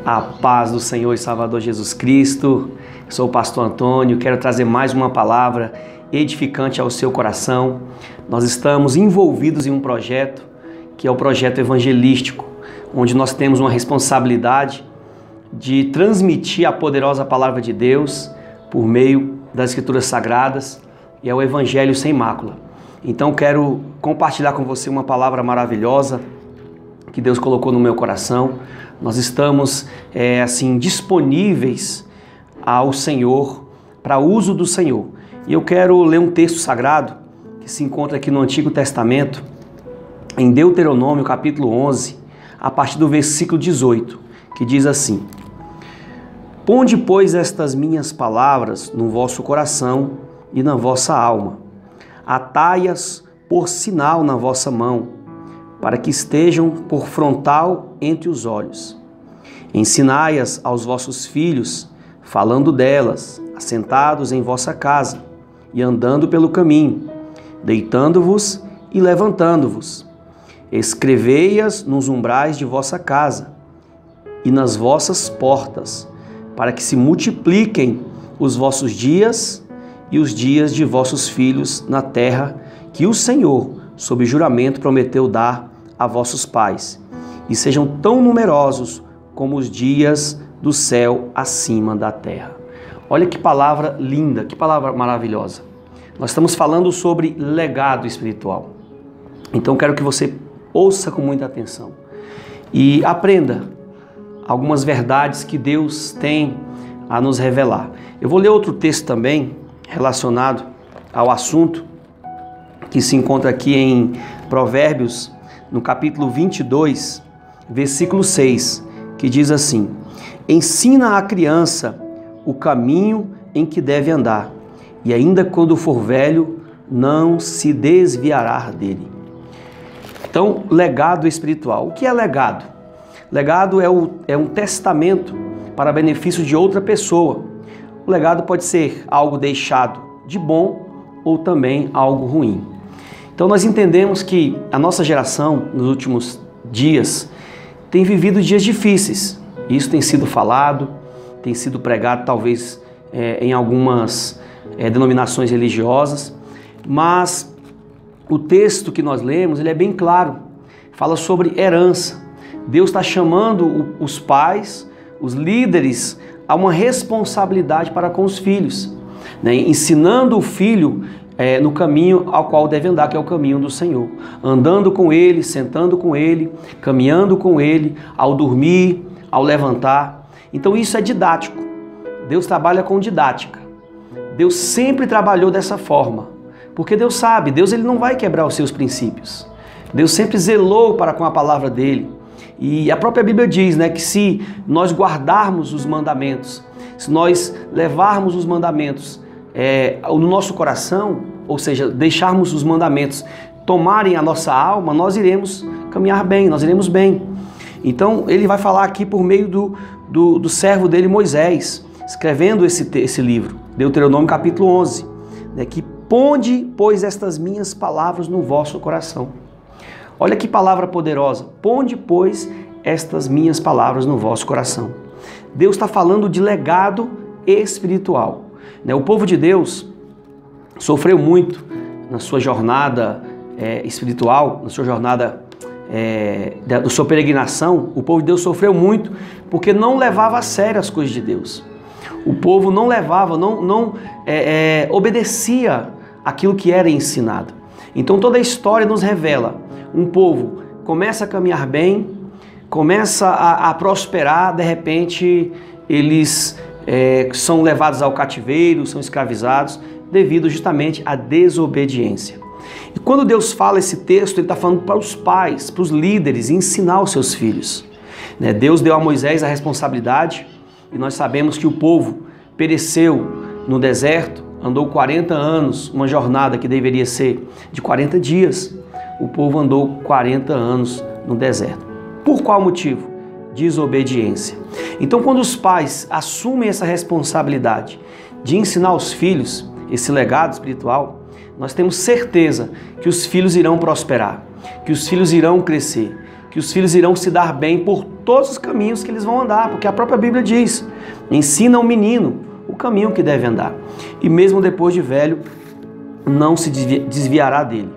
A paz do Senhor e Salvador Jesus Cristo. Sou o pastor Antônio, quero trazer mais uma palavra edificante ao seu coração. Nós estamos envolvidos em um projeto, que é o projeto evangelístico, onde nós temos uma responsabilidade de transmitir a poderosa palavra de Deus por meio das Escrituras Sagradas, e é o Evangelho sem mácula. Então quero compartilhar com você uma palavra maravilhosa que Deus colocou no meu coração. Nós estamos disponíveis ao Senhor, para uso do Senhor. E eu quero ler um texto sagrado que se encontra aqui no Antigo Testamento, em Deuteronômio capítulo 11, a partir do versículo 18, que diz assim: Ponde, pois, estas minhas palavras no vosso coração e na vossa alma, atai-as por sinal na vossa mão, para que estejam por frontal entre os olhos. Ensinai-as aos vossos filhos, falando delas, assentados em vossa casa, e andando pelo caminho, deitando-vos e levantando-vos. Escrevei-as nos umbrais de vossa casa e nas vossas portas, para que se multipliquem os vossos dias e os dias de vossos filhos na terra que o Senhor, sob juramento, prometeu dar a vossos pais, e sejam tão numerosos como os dias do céu acima da terra. Olha que palavra linda, que palavra maravilhosa. Nós estamos falando sobre legado espiritual. Então quero que você ouça com muita atenção e aprenda algumas verdades que Deus tem a nos revelar. Eu vou ler outro texto também relacionado ao assunto, que se encontra aqui em Provérbios, no capítulo 22, versículo 6, que diz assim: Ensina à criança o caminho em que deve andar, e ainda quando for velho, não se desviará dele. Então, legado espiritual. O que é legado? Legado é um testamento para benefício de outra pessoa. O legado pode ser algo deixado de bom ou também algo ruim. Então nós entendemos que a nossa geração, nos últimos dias, tem vivido dias difíceis. Isso tem sido falado, tem sido pregado talvez em algumas denominações religiosas, mas o texto que nós lemos, ele é bem claro, fala sobre herança. Deus está chamando os pais, os líderes, a uma responsabilidade para com os filhos, né? Ensinando o filho no caminho ao qual deve andar, que é o caminho do Senhor. Andando com Ele, sentando com Ele, caminhando com Ele, ao dormir, ao levantar. Então isso é didático. Deus trabalha com didática. Deus sempre trabalhou dessa forma. Porque Deus sabe, Deus ele não vai quebrar os seus princípios. Deus sempre zelou para com a palavra dele. E a própria Bíblia diz, né, que se nós guardarmos os mandamentos, se nós levarmos os mandamentos no nosso coração, ou seja, deixarmos os mandamentos tomarem a nossa alma, nós iremos caminhar bem, nós iremos bem. Então ele vai falar aqui por meio do servo dele Moisés, escrevendo esse livro, Deuteronômio capítulo 11, né, que ponde, pois, estas minhas palavras no vosso coração. Olha que palavra poderosa. Ponde, pois, estas minhas palavras no vosso coração. Deus está falando de legado espiritual. O povo de Deus sofreu muito na sua jornada espiritual, na sua jornada da sua peregrinação. O povo de Deus sofreu muito porque não levava a sério as coisas de Deus. O povo não levava, não obedecia aquilo que era ensinado. Então toda a história nos revela: um povo começa a caminhar bem, começa a prosperar, de repente eles são levados ao cativeiro, são escravizados, devido justamente à desobediência. E quando Deus fala esse texto, ele está falando para os pais, para os líderes, ensinar os seus filhos. Deus deu a Moisés a responsabilidade, e nós sabemos que o povo pereceu no deserto, andou 40 anos, uma jornada que deveria ser de 40 dias. O povo andou 40 anos no deserto. Por qual motivo? Desobediência. Então, quando os pais assumem essa responsabilidade de ensinar aos filhos esse legado espiritual, nós temos certeza que os filhos irão prosperar, que os filhos irão crescer, que os filhos irão se dar bem por todos os caminhos que eles vão andar, porque a própria Bíblia diz, ensina ao menino o caminho que deve andar, e mesmo depois de velho, não se desviará dele.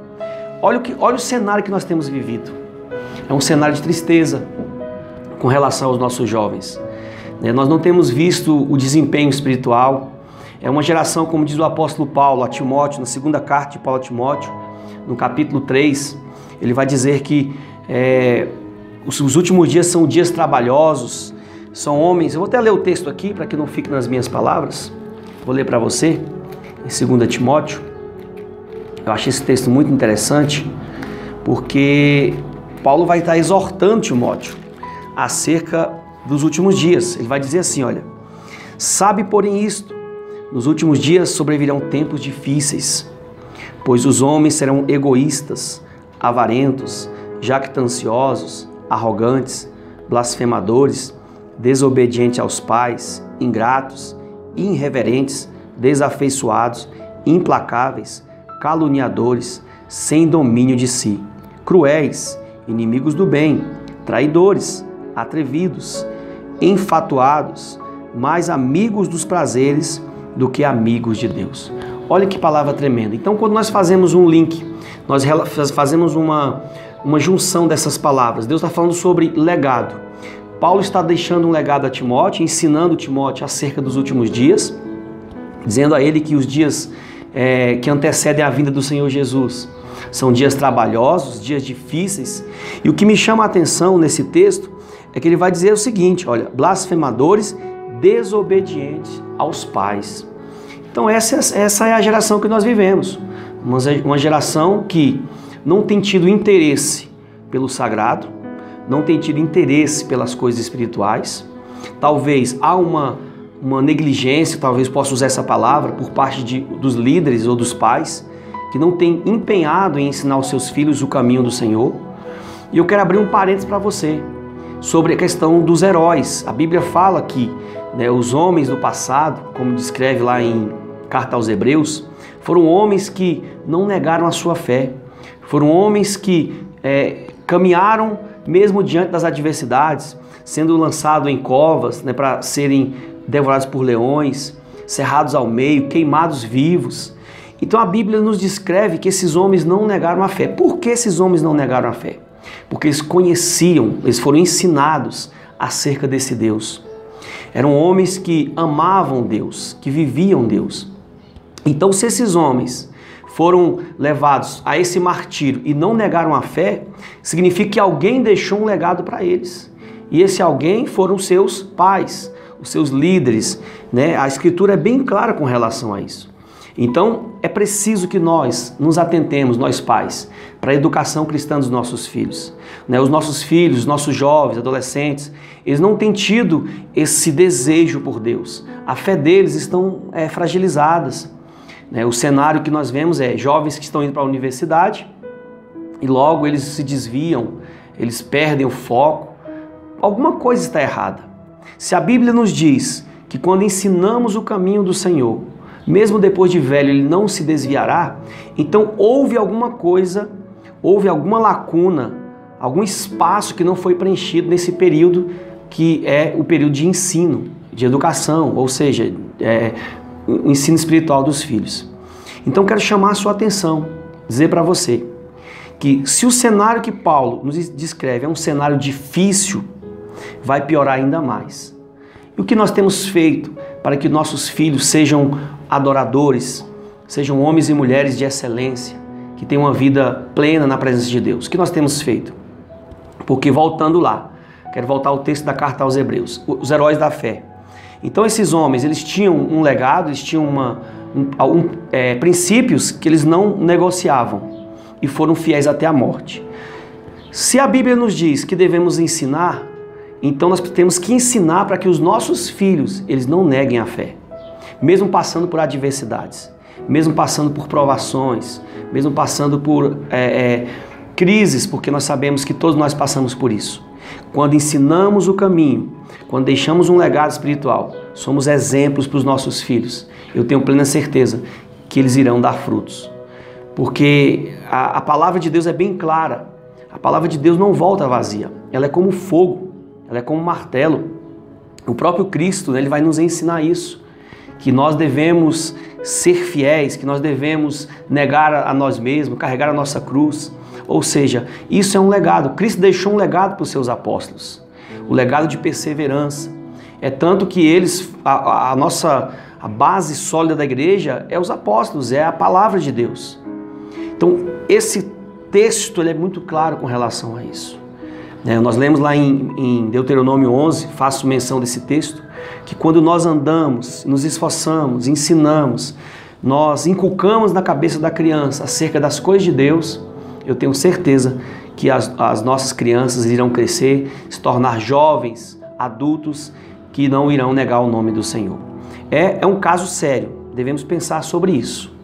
Olha o cenário que nós temos vivido. É um cenário de tristeza com relação aos nossos jovens. Nós não temos visto o desempenho espiritual. É uma geração, como diz o apóstolo Paulo a Timóteo, na segunda carta de Paulo a Timóteo, no capítulo 3, ele vai dizer que os últimos dias são dias trabalhosos, são homens. Eu vou até ler o texto aqui para que não fique nas minhas palavras. Vou ler para você, em 2 Timóteo. Eu achei esse texto muito interessante, porque Paulo vai estar exortando Timóteo acerca dos últimos dias. Ele vai dizer assim, olha, sabe porém isto, nos últimos dias sobrevirão tempos difíceis, pois os homens serão egoístas, avarentos, jactanciosos, arrogantes, blasfemadores, desobedientes aos pais, ingratos, irreverentes, desafeiçoados, implacáveis, caluniadores, sem domínio de si, cruéis, inimigos do bem, traidores, atrevidos, enfatuados, mais amigos dos prazeres do que amigos de Deus. Olha que palavra tremenda. Então, quando nós fazemos um link, nós fazemos uma junção dessas palavras. Deus está falando sobre legado. Paulo está deixando um legado a Timóteo, ensinando Timóteo acerca dos últimos dias, dizendo a ele que os dias que antecedem a vinda do Senhor Jesus são dias trabalhosos, dias difíceis. E o que me chama a atenção nesse texto é que ele vai dizer o seguinte, olha, blasfemadores, desobedientes aos pais. Então essa é a geração que nós vivemos, uma geração que não tem tido interesse pelo sagrado, não tem tido interesse pelas coisas espirituais. Talvez há uma negligência, talvez possa usar essa palavra, por parte dos líderes ou dos pais, que não tem empenhado em ensinar aos seus filhos o caminho do Senhor. E eu quero abrir um parênteses para você, sobre a questão dos heróis. A Bíblia fala que os homens do passado, como descreve lá em Carta aos Hebreus, foram homens que não negaram a sua fé, foram homens que caminharam mesmo diante das adversidades, sendo lançados em covas para serem devorados por leões, cerrados ao meio, queimados vivos. Então a Bíblia nos descreve que esses homens não negaram a fé. Por que esses homens não negaram a fé? Porque eles conheciam, eles foram ensinados acerca desse Deus. Eram homens que amavam Deus, que viviam Deus. Então, se esses homens foram levados a esse martírio e não negaram a fé, significa que alguém deixou um legado para eles. E esse alguém foram seus pais, os seus líderes, A Escritura é bem clara com relação a isso. Então, é preciso que nós nos atentemos, nós pais, para a educação cristã dos nossos filhos. Os nossos filhos, os nossos jovens, adolescentes, eles não têm tido esse desejo por Deus. A fé deles estão fragilizadas. O cenário que nós vemos é jovens que estão indo para a universidade e logo eles se desviam, eles perdem o foco. Alguma coisa está errada. Se a Bíblia nos diz que quando ensinamos o caminho do Senhor, mesmo depois de velho ele não se desviará, então houve alguma coisa, houve alguma lacuna, algum espaço que não foi preenchido nesse período que é o período de ensino, de educação, ou seja, o ensino espiritual dos filhos. Então quero chamar a sua atenção, dizer para você que se o cenário que Paulo nos descreve é um cenário difícil, vai piorar ainda mais. E o que nós temos feito para que nossos filhos sejam adoradores, sejam homens e mulheres de excelência, que tenham uma vida plena na presença de Deus? O que nós temos feito? Porque voltando lá, quero voltar ao texto da carta aos Hebreus, os heróis da fé. Então esses homens, eles tinham um legado, eles tinham princípios que eles não negociavam e foram fiéis até a morte. Se a Bíblia nos diz que devemos ensinar, então nós temos que ensinar para que os nossos filhos, eles não neguem a fé, mesmo passando por adversidades, mesmo passando por provações, mesmo passando por crises, porque nós sabemos que todos nós passamos por isso. Quando ensinamos o caminho, quando deixamos um legado espiritual, somos exemplos para os nossos filhos. Eu tenho plena certeza que eles irão dar frutos. Porque a palavra de Deus é bem clara. A palavra de Deus não volta vazia. Ela é como fogo, ela é como martelo. O próprio Cristo, né, ele vai nos ensinar isso, que nós devemos ser fiéis, que nós devemos negar a nós mesmos, carregar a nossa cruz. Ou seja, isso é um legado. Cristo deixou um legado para os seus apóstolos, o legado de perseverança. É tanto que eles, a base sólida da igreja é os apóstolos, é a palavra de Deus. Então, esse texto ele é muito claro com relação a isso. Nós lemos lá em Deuteronômio 11, faço menção desse texto, que quando nós andamos, nos esforçamos, ensinamos, nós inculcamos na cabeça da criança acerca das coisas de Deus, eu tenho certeza que as nossas crianças irão crescer, se tornar jovens, adultos, que não irão negar o nome do Senhor. É um caso sério, devemos pensar sobre isso.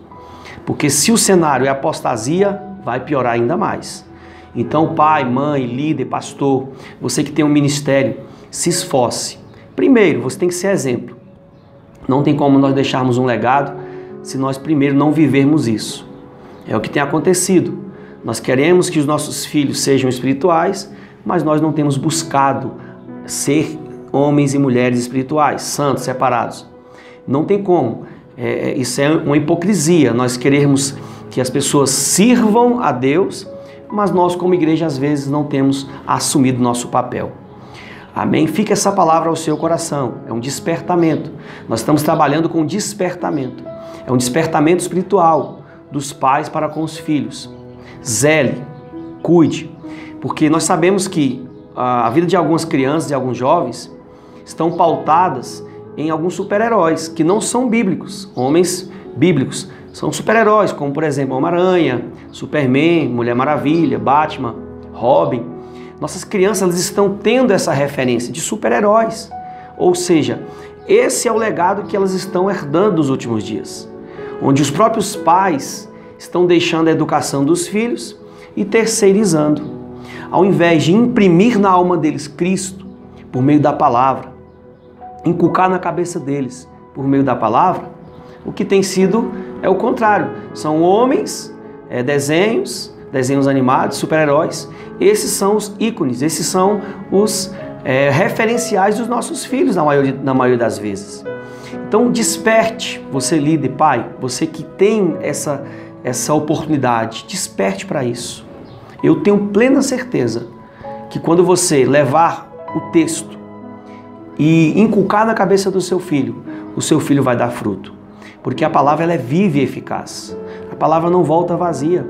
Porque se o cenário é apostasia, vai piorar ainda mais. Então, pai, mãe, líder, pastor, você que tem um ministério, se esforce. Primeiro, você tem que ser exemplo. Não tem como nós deixarmos um legado se nós primeiro não vivermos isso. É o que tem acontecido. Nós queremos que os nossos filhos sejam espirituais, mas nós não temos buscado ser homens e mulheres espirituais, santos, separados. Não tem como. Isso é uma hipocrisia. Nós queremos que as pessoas sirvam a Deus, mas nós como igreja às vezes não temos assumido nosso papel. Amém? Fica essa palavra ao seu coração. É um despertamento. Nós estamos trabalhando com despertamento. É um despertamento espiritual dos pais para com os filhos. Zele, cuide, porque nós sabemos que a vida de algumas crianças e alguns jovens estão pautadas em alguns super-heróis que não são bíblicos, homens bíblicos. São super-heróis, como por exemplo Homem-Aranha, Superman, Mulher Maravilha, Batman, Robin. Nossas crianças elas estão tendo essa referência de super-heróis. Ou seja, esse é o legado que elas estão herdando nos últimos dias, onde os próprios pais estão deixando a educação dos filhos e terceirizando. Ao invés de imprimir na alma deles Cristo por meio da palavra, inculcar na cabeça deles por meio da palavra, o que tem sido é o contrário. São homens, desenhos animados, super-heróis. Esses são os ícones, esses são os referenciais dos nossos filhos na maioria das vezes. Então desperte, você líder, pai, você que tem essa oportunidade, desperte para isso. Eu tenho plena certeza que quando você levar o texto e inculcar na cabeça do seu filho, o seu filho vai dar fruto. Porque a palavra ela é viva e eficaz. A palavra não volta vazia.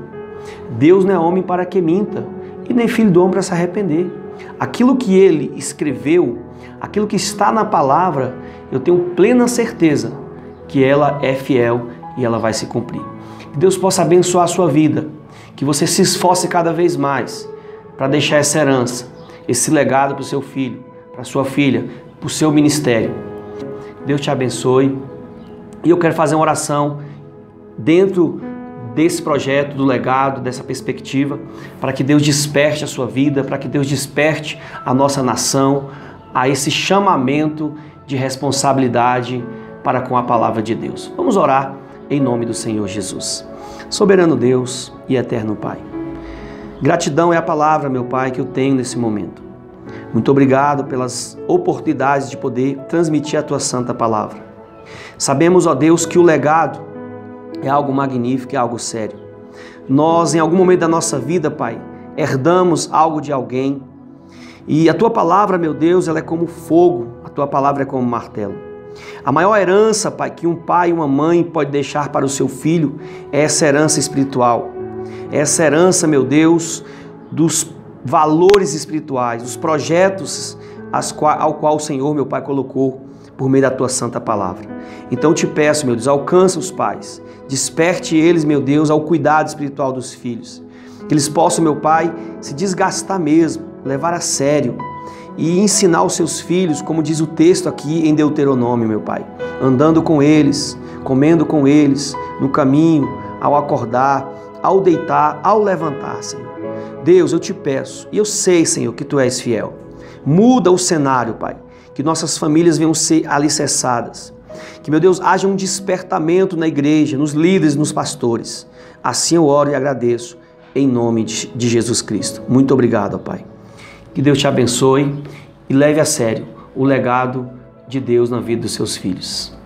Deus não é homem para que minta, e nem filho do homem para se arrepender. Aquilo que ele escreveu, aquilo que está na palavra, eu tenho plena certeza que ela é fiel e ela vai se cumprir. Que Deus possa abençoar a sua vida, que você se esforce cada vez mais para deixar essa herança, esse legado para o seu filho, para a sua filha, para o seu ministério. Deus te abençoe. E eu quero fazer uma oração dentro desse projeto, do legado, dessa perspectiva, para que Deus desperte a sua vida, para que Deus desperte a nossa nação a esse chamamento de responsabilidade para com a palavra de Deus. Vamos orar em nome do Senhor Jesus. Soberano Deus e eterno Pai, gratidão é a palavra, meu Pai, que eu tenho nesse momento. Muito obrigado pelas oportunidades de poder transmitir a Tua santa palavra. Sabemos, ó Deus, que o legado é algo magnífico, é algo sério. Nós, em algum momento da nossa vida, Pai, herdamos algo de alguém. E a Tua palavra, meu Deus, ela é como fogo, a Tua palavra é como martelo. A maior herança, Pai, que um pai e uma mãe pode deixar para o seu filho é essa herança espiritual. Essa herança, meu Deus, dos valores espirituais, dos projetos ao qual o Senhor, meu Pai, colocou por meio da Tua santa palavra. Então te peço, meu Deus, alcança os pais, desperte eles, meu Deus, ao cuidado espiritual dos filhos, que eles possam, meu Pai, se desgastar mesmo, levar a sério e ensinar os seus filhos, como diz o texto aqui em Deuteronômio, meu Pai, andando com eles, comendo com eles, no caminho, ao acordar, ao deitar, ao levantar, Senhor. Deus, eu te peço, e eu sei, Senhor, que Tu és fiel. Muda o cenário, Pai, que nossas famílias venham ser alicerçadas. Que, meu Deus, haja um despertamento na igreja, nos líderes, nos pastores. Assim eu oro e agradeço, em nome de Jesus Cristo. Muito obrigado, ó Pai. Que Deus te abençoe e leve a sério o legado de Deus na vida dos seus filhos.